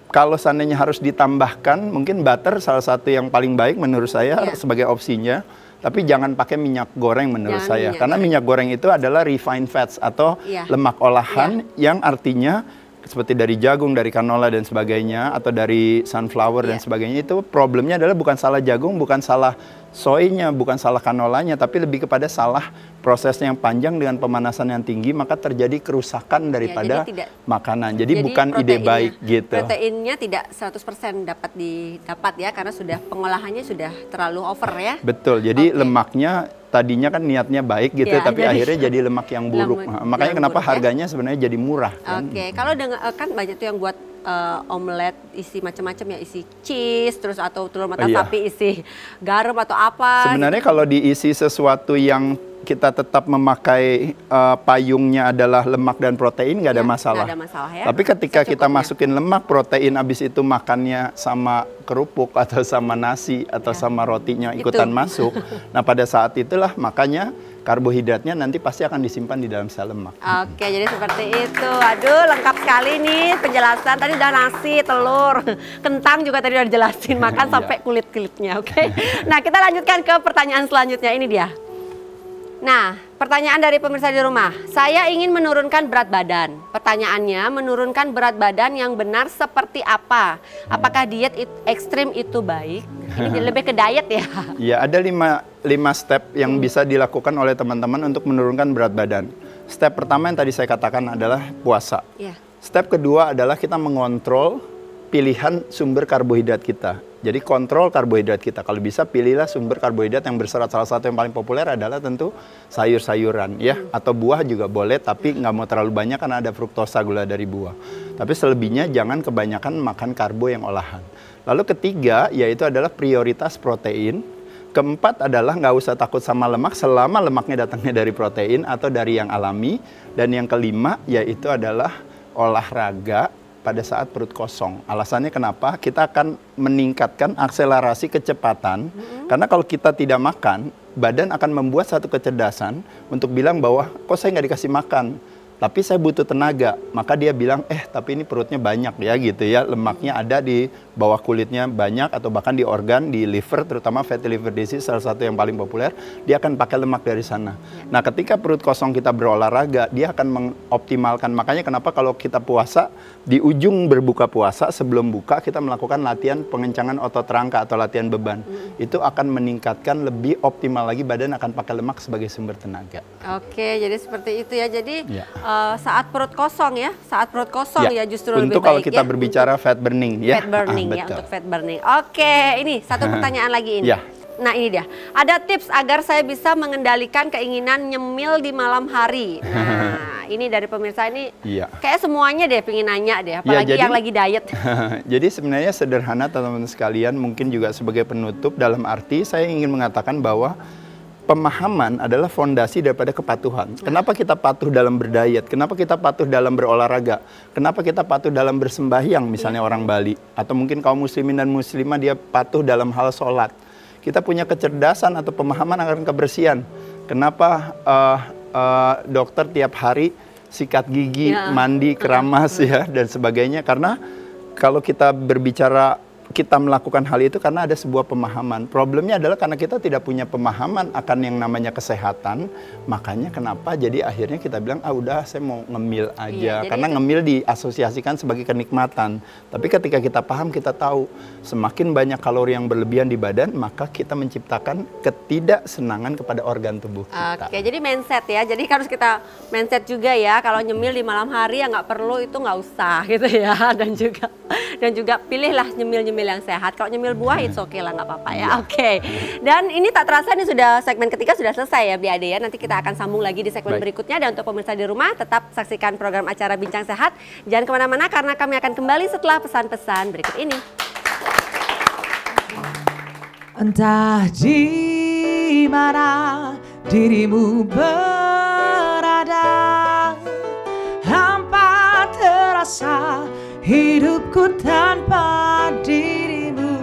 kalau seandainya harus ditambahkan, mungkin butter salah satu yang paling baik menurut saya sebagai opsinya. Tapi jangan pakai minyak goreng menurut saya. Karena minyak goreng itu adalah refined fats atau lemak olahan yang artinya seperti dari jagung, dari canola dan sebagainya, atau dari sunflower dan sebagainya. Itu problemnya adalah bukan salah jagung, bukan salah soynya, bukan salah canolanya, tapi lebih kepada salah prosesnya yang panjang dengan pemanasan yang tinggi, maka terjadi kerusakan daripada makanan. Jadi bukan ide baik gitu. Proteinnya tidak 100% dapat ya, karena sudah pengolahannya sudah terlalu over ya. Betul, jadi lemaknya tadinya kan niatnya baik gitu, tapi akhirnya jadi lemak yang buruk. Makanya kenapa harganya sebenarnya jadi murah. Oke, kalau kan banyak tuh yang buat omelet isi macam-macam ya, isi cheese terus atau telur mata sapi isi garam atau apa. Sebenarnya kalau diisi sesuatu yang kita tetap memakai payungnya adalah lemak dan protein, nggak ada masalah. Nggak ada masalah ya. Tapi ketika kita masukin lemak, protein, habis itu makannya sama kerupuk atau sama nasi atau sama rotinya ikutan masuk. Nah pada saat itulah makanya karbohidratnya nanti pasti akan disimpan di dalam sel lemak. Oke, jadi seperti itu. Aduh, lengkap sekali nih penjelasan. Tadi udah nasi, telur, kentang juga tadi udah dijelasin. Makan sampai kulit-kulitnya, oke? Nah, kita lanjutkan ke pertanyaan selanjutnya. Ini dia. Nah, pertanyaan dari pemirsa di rumah. Saya ingin menurunkan berat badan. Pertanyaannya, menurunkan berat badan yang benar seperti apa? Apakah diet ekstrim itu baik? Ini lebih ke diet ya? Ya, ada 5 step yang bisa dilakukan oleh teman-teman untuk menurunkan berat badan. Step pertama yang tadi saya katakan adalah puasa. Step kedua adalah kita mengontrol pilihan sumber karbohidrat kita. Jadi kontrol karbohidrat kita. Kalau bisa pilihlah sumber karbohidrat yang berserat. Salah satu yang paling populer adalah tentu sayur-sayuran ya, atau buah juga boleh, tapi nggak mau terlalu banyak karena ada fruktosa, gula dari buah. Tapi selebihnya jangan kebanyakan makan karbo yang olahan. Lalu ketiga yaitu adalah prioritas protein. Keempat adalah nggak usah takut sama lemak selama lemaknya datangnya dari protein atau dari yang alami. Dan yang kelima yaitu adalah olahraga pada saat perut kosong. Alasannya kenapa? Kita akan meningkatkan akselerasi kecepatan, karena kalau kita tidak makan, badan akan membuat satu kecerdasan untuk bilang bahwa kok saya nggak dikasih makan, tapi saya butuh tenaga. Maka dia bilang, tapi ini perutnya banyak ya gitu ya, lemaknya ada di bawah kulitnya banyak, atau bahkan di organ, di liver, terutama fatty liver disease, salah satu yang paling populer, dia akan pakai lemak dari sana. Nah, ketika perut kosong kita berolahraga, dia akan mengoptimalkan. Makanya kenapa kalau kita puasa, di ujung berbuka puasa, sebelum buka, kita melakukan latihan pengencangan otot rangka atau latihan beban. Itu akan meningkatkan lebih optimal lagi, badan akan pakai lemak sebagai sumber tenaga. Oke, jadi seperti itu ya. Jadi saat perut kosong ya, saat perut kosong ya justru lebih baik ya. Untuk kalau kita berbicara fat burning ya. Fat burning ya, untuk fat burning. Oke, ini satu pertanyaan lagi ini. Nah ini dia, ada tips agar saya bisa mengendalikan keinginan nyemil di malam hari. Nah ini dari pemirsa ini, kayak semuanya deh pengen nanya deh, apalagi yang lagi diet. Jadi sebenarnya sederhana teman-teman sekalian, mungkin juga sebagai penutup, dalam arti saya ingin mengatakan bahwa pemahaman adalah fondasi daripada kepatuhan. Kenapa kita patuh dalam berdiet? Kenapa kita patuh dalam berolahraga? Kenapa kita patuh dalam bersembahyang, misalnya orang Bali? Atau mungkin kaum muslimin dan muslimah dia patuh dalam hal sholat. Kita punya kecerdasan atau pemahaman akan kebersihan. Kenapa dokter tiap hari sikat gigi, mandi, keramas ya, dan sebagainya? Karena kalau kita berbicara, kita melakukan hal itu karena ada sebuah pemahaman. Problemnya adalah karena kita tidak punya pemahaman akan yang namanya kesehatan, makanya kenapa jadi akhirnya kita bilang, udah saya mau ngemil aja. Karena ngemil diasosiasikan sebagai kenikmatan. Tapi ketika kita paham, kita tahu semakin banyak kalori yang berlebihan di badan, maka kita menciptakan ketidaksenangan kepada organ tubuh kita. Oke, jadi mindset ya. Jadi harus kita mindset juga ya. Kalau nyemil di malam hari ya nggak perlu, itu nggak usah gitu ya. Dan juga pilihlah nyemil yang sehat. Kalau nyemil buah, it's okay lah, nggak apa-apa ya. Oke. Dan ini tak terasa ini sudah segmen ketiga sudah selesai ya, Bli Ade ya. Nanti kita akan sambung lagi di segmen berikutnya. Dan untuk pemirsa di rumah, tetap saksikan program acara Bincang Sehat. Jangan kemana-mana karena kami akan kembali setelah pesan-pesan berikut ini. Entah di mana dirimu berada, hampa terasa hidupku tanpa dirimu.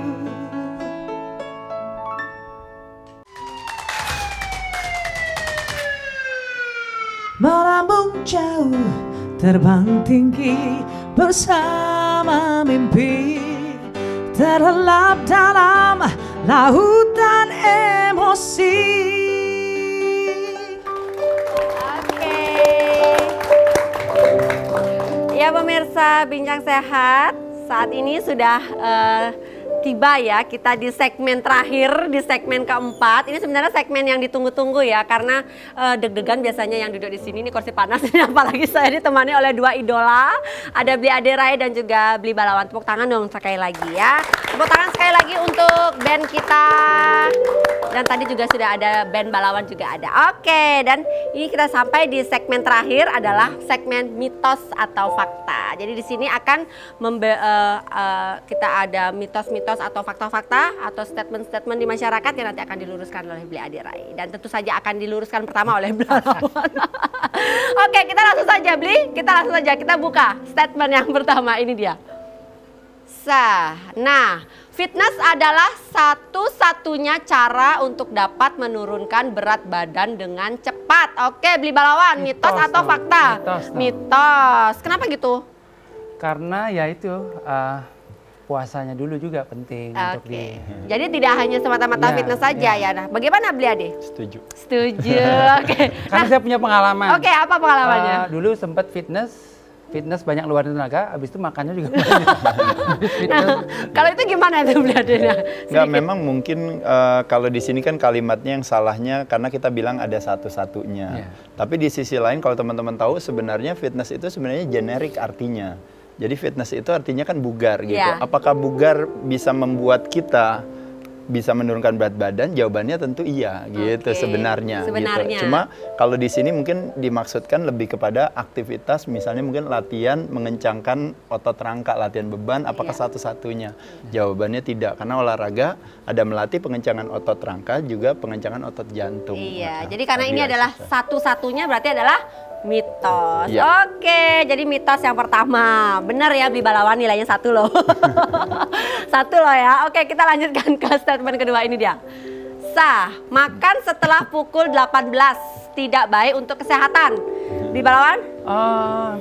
Melambung jauh, terbang tinggi bersama mimpi, terlelap dalam lautan emosi. Ya pemirsa Bincang Sehat, saat ini sudah tiba ya kita di segmen terakhir, di segmen keempat. Ini sebenarnya segmen yang ditunggu-tunggu ya, karena deg-degan biasanya yang duduk di sini, ini kursi panas ini, apalagi saya ditemani oleh dua idola, ada Bli Ade Rai dan juga Bli Balawan. Tepuk tangan dong sekali lagi ya. Tepuk tangan sekali lagi untuk band kita. Dan tadi juga sudah ada band Balawan juga ada. Oke, dan ini kita sampai di segmen terakhir adalah segmen mitos atau fakta. Jadi di sini akan kita ada mitos-mitos atau fakta-fakta atau statement-statement di masyarakat yang nanti akan diluruskan oleh Bli Ade Rai. Dan tentu saja akan diluruskan pertama oleh Balawan. Oke, kita langsung saja Bli, kita buka statement yang pertama, ini dia. Nah, fitness adalah satu-satunya cara untuk dapat menurunkan berat badan dengan cepat. Oke, Bli Balawan, mitos atau fakta? Mitos. Kenapa gitu? Karena ya itu puasanya dulu juga penting untuk di. Jadi tidak hanya semata-mata fitness saja ya. Nah, bagaimana Bli Ade? Setuju. Oke. Karena saya punya pengalaman. Oke, apa pengalamannya? Dulu sempat fitness banyak ngeluarin tenaga, habis itu makannya juga banyak. Nah, kalau itu gimana tuh Bli Ade? Nggak, memang mungkin kalau di sini kan kalimatnya yang salahnya karena kita bilang ada satu-satunya. Tapi di sisi lain kalau teman-teman tahu sebenarnya fitness itu sebenarnya generik artinya. Jadi fitness itu artinya kan bugar gitu. Apakah bugar bisa membuat kita bisa menurunkan berat badan? Jawabannya tentu iya gitu sebenarnya. Gitu. Cuma kalau di sini mungkin dimaksudkan lebih kepada aktivitas, misalnya mungkin latihan mengencangkan otot rangka, latihan beban, apakah satu-satunya? Jawabannya tidak, karena olahraga ada melatih pengencangan otot rangka juga pengencangan otot jantung. Iya, jadi karena ini adalah satu-satunya berarti adalah Mitos. Ya. Oke, jadi mitos yang pertama. Benar ya, beli balawan nilainya 1 loh. 1 loh ya. Oke, kita lanjutkan ke statement kedua, ini dia. Sah, makan setelah pukul 18 tidak baik untuk kesehatan. Beli balawan?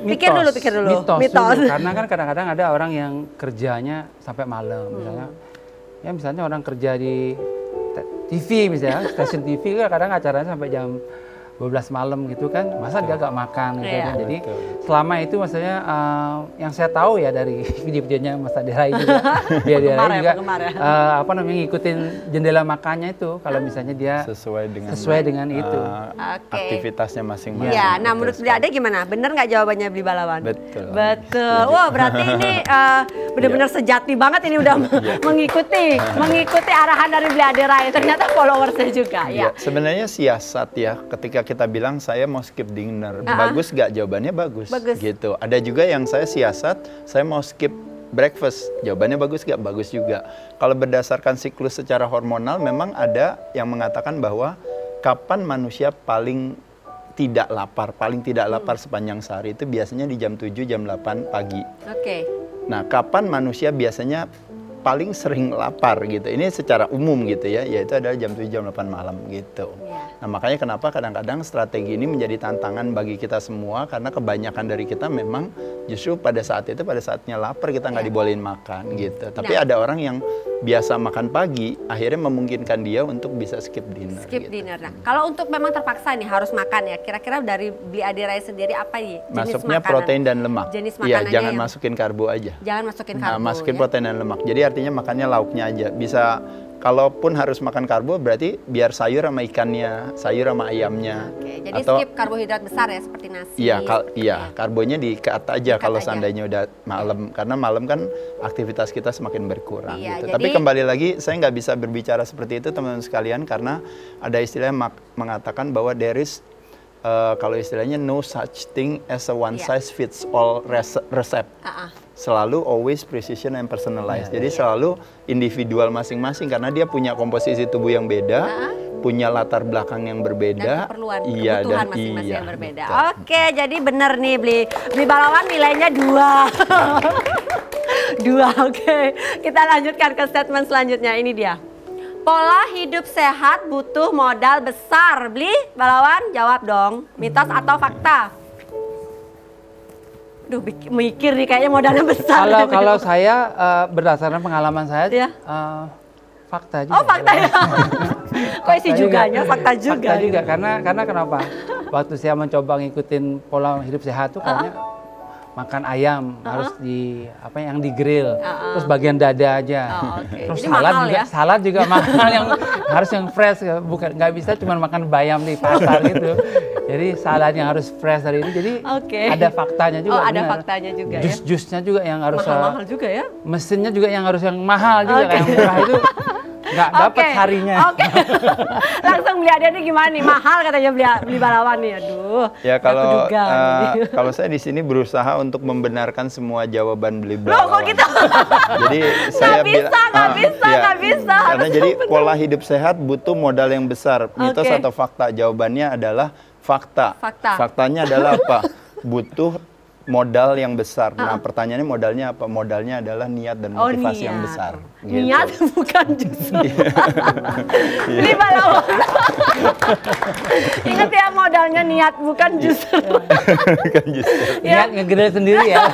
Pikir dulu. Mitos. Karena kan kadang-kadang ada orang yang kerjanya sampai malam, misalnya orang kerja di TV misalnya, stasiun TV kadang acaranya sampai jam 12 malam gitu kan, masa dia gak makan gitu kan. Jadi selama itu maksudnya yang saya tahu ya dari video-videonya Mas Adera juga, dia juga apa namanya ngikutin jendela makannya itu kalau misalnya dia sesuai dengan itu aktivitasnya masing-masing. Ya, nah menurut Beli Ade gimana? Bener nggak jawabannya Beli Balawan? Betul. Wah, berarti ini benar-benar sejati banget ini udah mengikuti arahan dari Beli Ade Rai. Ternyata followersnya juga ya. Sebenarnya siasat ya, ketika kita bilang saya mau skip dinner, bagus gak? Jawabannya bagus. Gitu. Ada juga yang saya siasat, saya mau skip breakfast, jawabannya bagus gak? Bagus juga. Kalau berdasarkan siklus secara hormonal, memang ada yang mengatakan bahwa kapan manusia paling tidak lapar sepanjang sehari itu biasanya di jam 7, jam 8 pagi. Oke. Nah, kapan manusia biasanya paling sering lapar gitu, ini secara umum gitu ya, yaitu adalah jam 7, jam 8 malam gitu. Nah, makanya kenapa kadang-kadang strategi ini menjadi tantangan bagi kita semua, karena kebanyakan dari kita memang justru pada saatnya lapar kita nggak dibolehin makan gitu. Tapi ada orang yang biasa makan pagi, akhirnya memungkinkan dia untuk bisa skip dinner. Dinner. Nah, kalau untuk memang terpaksa nih harus makan ya, kira-kira dari Beli Ade Rai sendiri apa ya? Masuknya protein dan lemak. Jenis makanannya jangan masukin karbo aja. Jangan masukin karbo. Nah, masukin protein dan lemak. Jadi artinya makannya lauknya aja. Bisa, kalaupun harus makan karbo berarti biar sayur sama ikannya, sayur sama ayamnya. Jadi skip karbohidrat besar ya seperti nasi. Iya, karbonya di-cut aja kalau seandainya udah malam, karena malam kan aktivitas kita semakin berkurang gitu. Tapi kembali lagi saya nggak bisa berbicara seperti itu teman-teman sekalian, karena ada istilah yang mengatakan bahwa there is kalau istilahnya no such thing as a one size fits all resep. Selalu always precision and personalized. Jadi selalu individual masing-masing, karena dia punya komposisi tubuh yang beda, punya latar belakang yang berbeda, dan kebutuhan masing-masing yang berbeda. Betul. Oke, jadi benar nih Beli Balawan nilainya 2. 2, oke. Kita lanjutkan ke statement selanjutnya, ini dia. Pola hidup sehat butuh modal besar. Beli Balawan, jawab dong. Mitos atau fakta? Duh, mikir nih kayaknya modalnya besar. Kalau saya berdasarkan pengalaman saya, fakta juga. Oh, fakta ya. Kok isi juganya fakta juga. Fakta juga, karena kenapa? Waktu saya mencoba ngikutin pola hidup sehat tuh kayaknya makan ayam harus yang di grill, terus bagian dada aja. Terus salad juga mahal, yang harus yang fresh, bukan nggak bisa cuma makan bayam di pasar gitu. Jadi salad yang harus fresh dari ini. Jadi ada faktanya juga. Ada faktanya juga. Jus-jusnya juga yang harus mahal juga ya. Mesinnya juga yang harus yang mahal juga, yang murah itu nggak dapat harinya. Langsung Beli Ade ini gimana nih? Mahal katanya Beli Balawan nih. Aduh. Ya kalau saya di sini berusaha untuk membenarkan semua jawaban Beli Balawan. Loh, kok gitu? Jadi saya nggak bisa. Karena jadi pola hidup sehat butuh modal yang besar. Mitos atau fakta? Jawabannya adalah fakta. Faktanya adalah apa? Butuh modal yang besar. Nah, pertanyaannya modalnya apa? Modalnya adalah niat dan motivasi yang besar. Gitu. Niat bukan justru. Beli Balawan. Ingat ya, modalnya niat bukan justru. Bukan justru. Niat ngegede sendiri ya.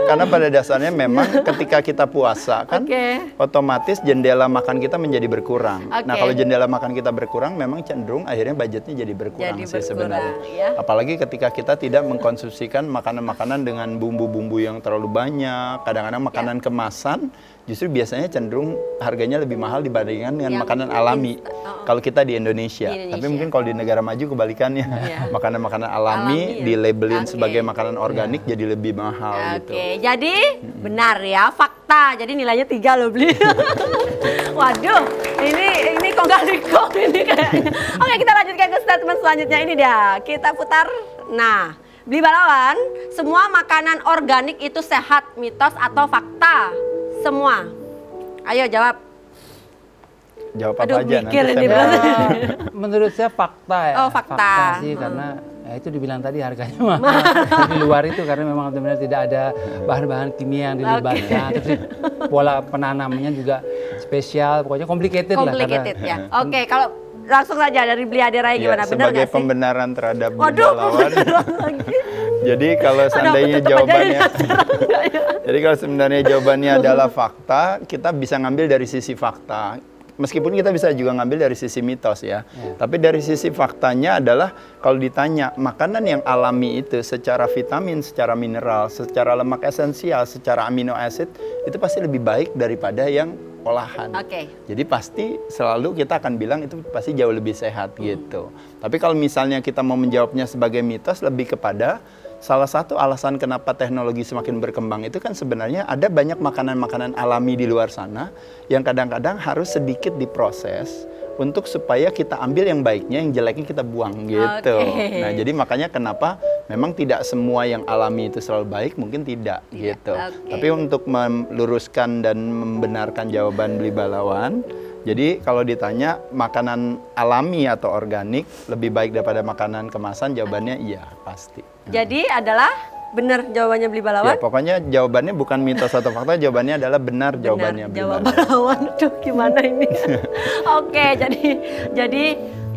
Karena pada dasarnya memang ketika kita puasa kan otomatis jendela makan kita menjadi berkurang. Nah, kalau jendela makan kita berkurang memang cenderung akhirnya budgetnya jadi berkurang sih sebenarnya. Ya? Apalagi ketika kita tidak mengkonsumsikan makanan-makanan dengan bumbu-bumbu yang terlalu banyak, kadang-kadang makanan kemasan justru biasanya cenderung harganya lebih mahal dibandingkan dengan makanan alami. Kalau kita di Indonesia. Tapi mungkin kalau di negara maju kebalikannya. Makanan-makanan alami dilabelin sebagai makanan organik jadi lebih mahal gitu. Jadi benar ya, fakta. Jadi nilainya 3 loh Beli. Waduh, ini kok gak likong ini kayaknya. Oke, kita lanjutkan ke statement selanjutnya, ini dia. Kita putar. Nah, Beli Balawan, semua makanan organik itu sehat, mitos atau fakta? Semua. Ayo jawab. Jawab apa aja mikir nanti ini menurut saya fakta ya. Oh, fakta. Sih, karena Ya itu dibilang tadi harganya mahal di luar itu karena memang benar-benar tidak ada bahan-bahan kimia yang dilibatkan. Terus pola penanamannya juga spesial, pokoknya complicated lah. Complicated ya. Oke, kalau langsung saja dari Bliade Rai gimana? Ya, Benar sebagai nggak sih? pembenaran terhadap Beli Waduh, Balawan. Jadi kalau seandainya sebenarnya jawabannya adalah fakta, kita bisa ngambil dari sisi fakta. Meskipun kita bisa juga ngambil dari sisi mitos ya. Tapi dari sisi faktanya adalah kalau ditanya makanan yang alami itu secara vitamin, secara mineral, secara lemak esensial, secara amino acid itu pasti lebih baik daripada yang olahan. Jadi pasti selalu kita akan bilang itu pasti jauh lebih sehat gitu. Tapi kalau misalnya kita mau menjawabnya sebagai mitos lebih kepada salah satu alasan kenapa teknologi semakin berkembang itu kan sebenarnya ada banyak makanan-makanan alami di luar sana yang kadang-kadang harus sedikit diproses untuk supaya kita ambil yang baiknya, yang jeleknya kita buang gitu. Nah, jadi makanya kenapa memang tidak semua yang alami itu selalu baik, mungkin tidak gitu. Tapi untuk meluruskan dan membenarkan jawaban Beli Balawan, jadi kalau ditanya makanan alami atau organik lebih baik daripada makanan kemasan, jawabannya iya, pasti. Jadi adalah benar jawabannya Beli Balawan? Ya, pokoknya jawabannya bukan mitos atau fakta, jawabannya adalah benar jawabannya Beli Balawan. Tuh gimana ini? Oke, jadi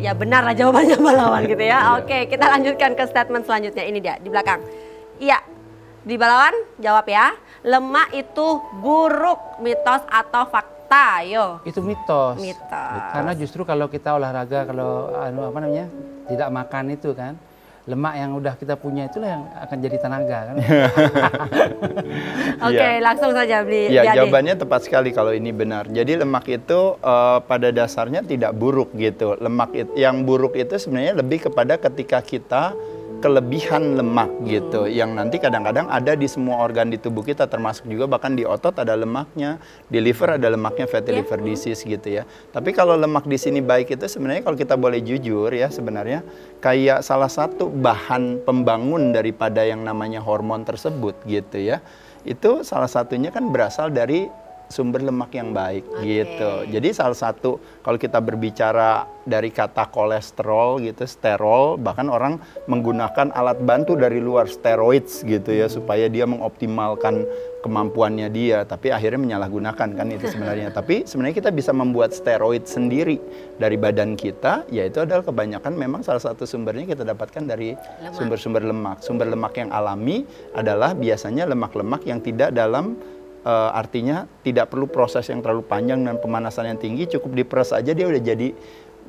ya benar lah jawabannya Balawan gitu ya. Oke, kita lanjutkan ke statement selanjutnya. Ini dia di belakang. Iya, Beli Balawan jawab ya. Lemak itu buruk, mitos atau fakta? Yo. Itu mitos. Mitos. Karena justru kalau kita olahraga, kalau tidak makan itu kan, lemak yang udah kita punya itulah yang akan jadi tenaga kan. Oke, langsung saja Beli. Ya, jawabannya tepat sekali kalau ini benar. Jadi lemak itu pada dasarnya tidak buruk gitu. Lemak yang buruk itu sebenarnya lebih kepada ketika kita kelebihan lemak gitu, yang nanti kadang-kadang ada di semua organ di tubuh kita, termasuk juga bahkan di otot ada lemaknya, di liver ada lemaknya, fatty liver disease gitu ya. Tapi kalau lemak di sini baik itu sebenarnya kalau kita boleh jujur ya, sebenarnya kayak salah satu bahan pembangun daripada yang namanya hormon tersebut gitu ya. Itu salah satunya kan berasal dari sumber lemak yang baik gitu. Jadi salah satu kalau kita berbicara dari kata kolesterol gitu, sterol, bahkan orang menggunakan alat bantu dari luar, steroids gitu ya, supaya dia mengoptimalkan kemampuannya dia, tapi akhirnya menyalahgunakan kan itu sebenarnya. Tapi sebenarnya kita bisa membuat steroid sendiri dari badan kita, yaitu adalah kebanyakan memang salah satu sumbernya kita dapatkan dari sumber-sumber lemak. Sumber lemak yang alami adalah biasanya lemak-lemak yang tidak dalam artinya tidak perlu proses yang terlalu panjang dan pemanasan yang tinggi, cukup diperes aja dia udah jadi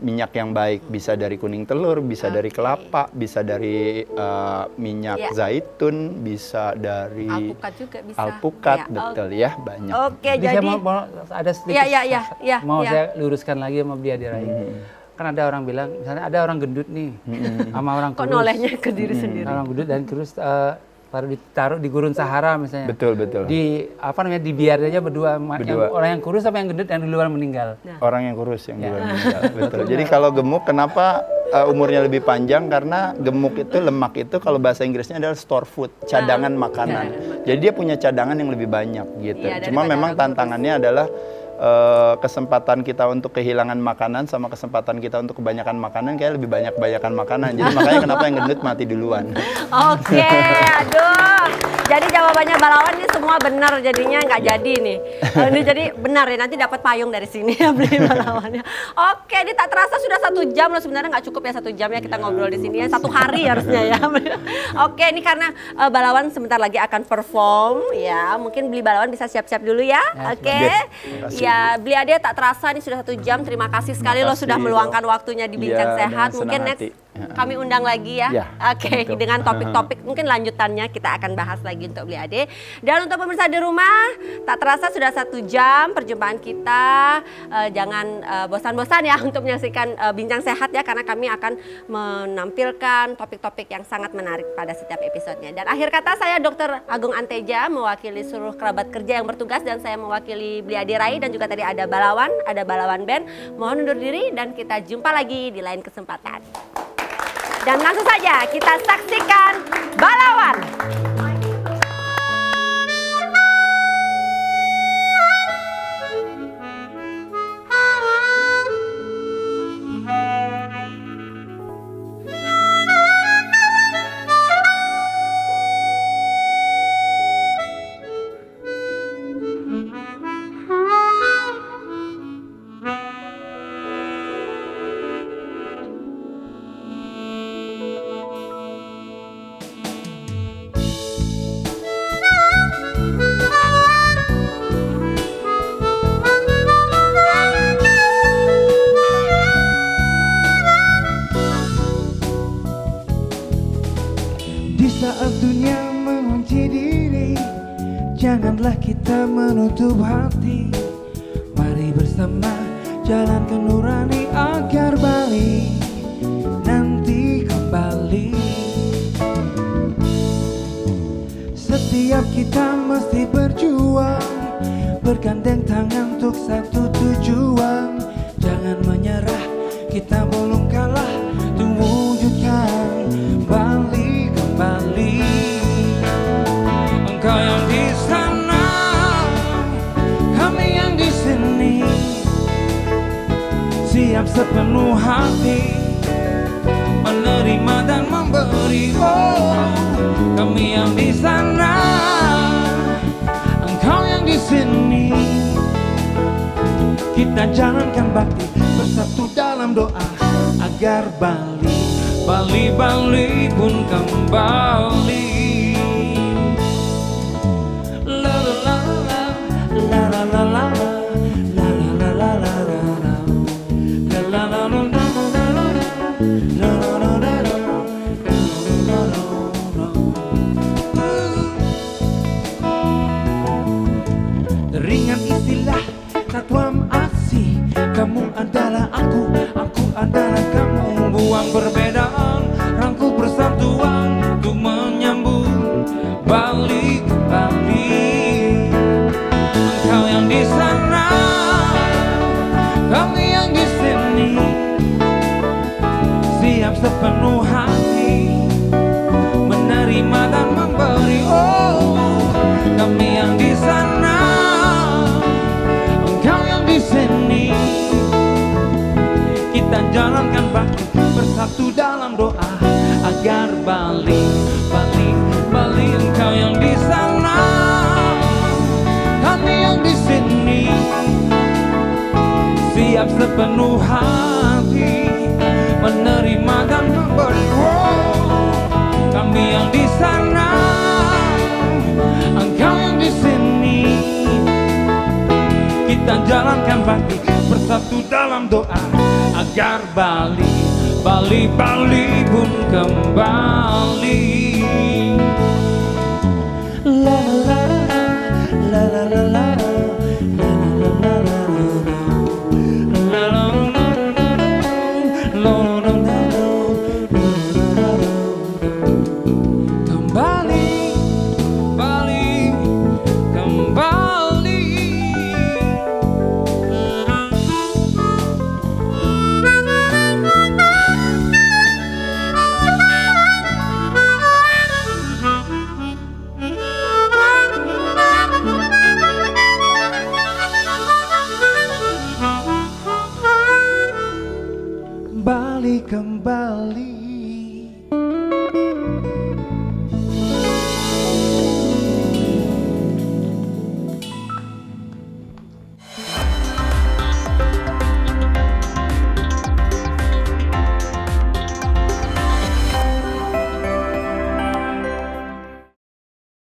minyak yang baik. Bisa dari kuning telur, bisa dari kelapa, bisa dari minyak zaitun, bisa dari alpukat juga bisa. Alpukat, betul ya, banyak. Oke, jadi jadi mau ada sedikit saya luruskan lagi sama Bliade Rai. Kan ada orang bilang, misalnya ada orang gendut nih, sama orang kurus. Kok nolehnya ke diri sendiri? Orang gendut dan kurus ditaruh di gurun Sahara misalnya. Betul. Di dibiarin aja berdua. Orang yang kurus sama yang gendut yang duluan meninggal. Orang yang kurus yang duluan meninggal. Betul. Jadi kalau gemuk kenapa umurnya lebih panjang? Karena gemuk itu, lemak itu kalau bahasa Inggrisnya adalah store food, cadangan makanan. Jadi dia punya cadangan yang lebih banyak gitu. Cuma memang tantangannya adalah kesempatan kita untuk kehilangan makanan sama kesempatan kita untuk kebanyakan makanan kayak lebih banyak-banyakan makanan. Jadi makanya kenapa yang gendut mati duluan. Oke, aduh. Jadi jawabannya Balawan ini semua benar, jadinya nggak jadi nih. Ini jadi benar ya, nanti dapat payung dari sini ya Beli Balawannya. Oke, ini tak terasa sudah 1 jam loh, sebenarnya nggak cukup ya 1 jam ya kita ngobrol di sini ya, 1 hari harusnya ya. Oke, ini karena Balawan sebentar lagi akan perform ya, mungkin Beli Balawan bisa siap-siap dulu ya. Oke. Ya, Bliade tak terasa ini sudah 1 jam. Terima kasih sekali lo sudah meluangkan waktunya di Bincang Sehat. Mungkin next kami undang lagi ya. Oke, dengan topik-topik mungkin lanjutannya kita akan bahas lagi untuk Bliade. Dan untuk pemirsa di rumah, tak terasa sudah 1 jam perjumpaan kita. Jangan bosan-bosan ya untuk menyaksikan Bincang Sehat ya, karena kami akan menampilkan topik-topik yang sangat menarik pada setiap episodenya. Dan akhir kata saya Dr. Agung Anteja mewakili seluruh kerabat kerja yang bertugas, dan saya mewakili Bliade Rai, dan juga tadi ada Balawan Band. Mohon undur diri dan kita jumpa lagi di lain kesempatan. Dan langsung saja kita saksikan Balawan. menutup hati. Mari bersama jalankan nurani agar Bali nanti kembali. Setiap kita mesti berjuang, bergandeng tangan untuk satu tujuan. Jangan menyerah, kita belum kalah untuk wujudkan Bali kembali. Engkau yang di sana, kami yang di sini, siap sepenuh hati menerima dan memberi. Oh, kami yang di sana, engkau yang di sini, kita jalankan bakti bersatu dalam doa agar Bali, Bali, Bali pun kembali. La la la la la la la la la la la la teringat istilah satuan asih, kamu adalah aku adalah kamu. Buang perbedaan, rangkul persatuan untuk menyambung Bali kembali. Engkau yang di sana, kami yang di sini, siap sepenuh hati menerima dan memberi. Oh, kami yang di sana, engkau yang di sini, kita jalankan bakti bersatu dalam doa agar Bali, Bali, Bali. Engkau yang di sana, kami yang di sini, siap sepenuh hati menerima dan memberi. Oh, kami yang di sana, engkau yang di sini, kita jalankan bakti bersatu dalam doa agar Bali, Bali, Bali pun kembali.